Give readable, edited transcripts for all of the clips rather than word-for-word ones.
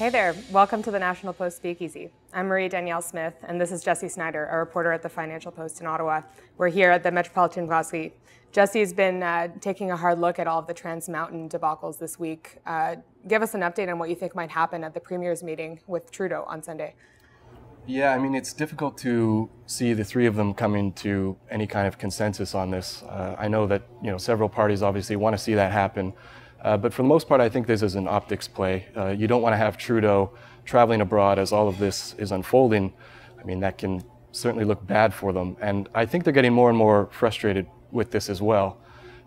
Hey there, welcome to the National Post Speakeasy. I'm Marie Danielle Smith, and this is Jesse Snyder, a reporter at the Financial Post in Ottawa. We're here at the Metropolitan Glossy. Jesse's been taking a hard look at all of the Trans Mountain debacles this week. Give us an update on what you think might happen at the Premier's meeting with Trudeau on Sunday. Yeah, I mean, it's difficult to see the three of them coming to any kind of consensus on this. I know that several parties obviously want to see that happen. But for the most part, I think this is an optics play. You don't want to have Trudeau traveling abroad as all of this is unfolding. I mean, that can certainly look bad for them. And I think they're getting more and more frustrated with this as well.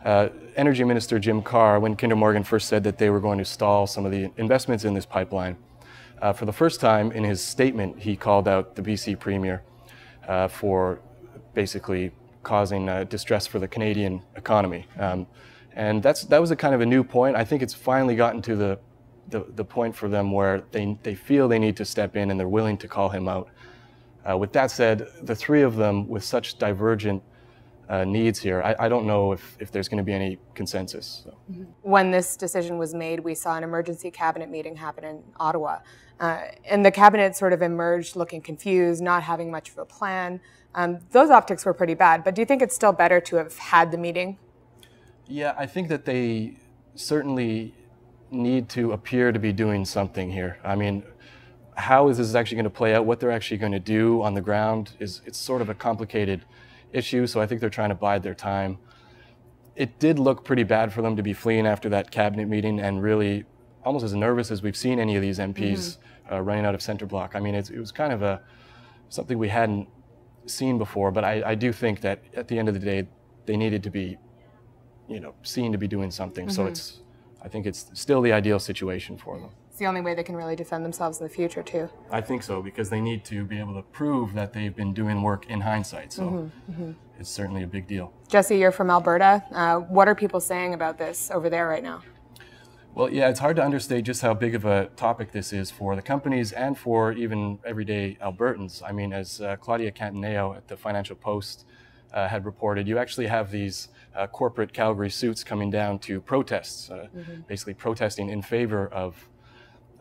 Energy Minister Jim Carr, when Kinder Morgan first said that they were going to stall some of the investments in this pipeline, for the first time in his statement, he called out the BC Premier for basically causing distress for the Canadian economy. And that was a kind of a new point. I think it's finally gotten to the point for them where they feel they need to step in and they're willing to call him out. With that said, the three of them with such divergent needs here, I don't know if there's going to be any consensus. So. When this decision was made, we saw an emergency cabinet meeting happen in Ottawa. And the cabinet sort of emerged looking confused, not having much of a plan. Those optics were pretty bad, but do you think it's still better to have had the meeting? Yeah, I think that they certainly need to appear to be doing something here. I mean, how is this actually going to play out? What they're actually going to do on the ground it's sort of a complicated issue, so I think they're trying to bide their time. It did look pretty bad for them to be fleeing after that cabinet meeting and really almost as nervous as we've seen any of these MPs running out of centre block. I mean, it was kind of something we hadn't seen before, but I do think that at the end of the day, they needed to be seen to be doing something. So I think it's still the ideal situation for them. It's the only way they can really defend themselves in the future too. I think so, because they need to be able to prove that they've been doing work in hindsight. So it's certainly a big deal. Jesse, you're from Alberta. What are people saying about this over there right now? Well, yeah, it's hard to understate just how big of a topic this is for the companies and for even everyday Albertans. I mean, as Claudia Cantaneo at the Financial Post had reported, you actually have these corporate Calgary suits coming down to protests, basically protesting in favor of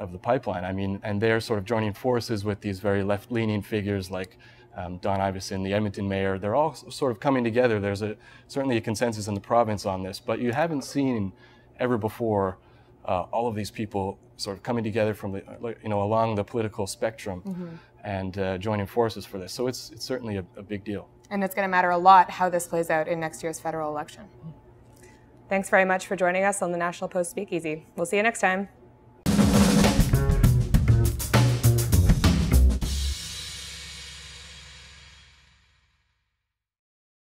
the pipeline. I mean, and they're sort of joining forces with these very left-leaning figures like Don Iveson, the Edmonton mayor. They're all sort of coming together. There's certainly a consensus in the province on this, but you haven't seen ever before all of these people sort of coming together from along the political spectrum and joining forces for this. So it's certainly a big deal. And it's going to matter a lot how this plays out in next year's federal election. Thanks very much for joining us on the National Post Speakeasy. We'll see you next time.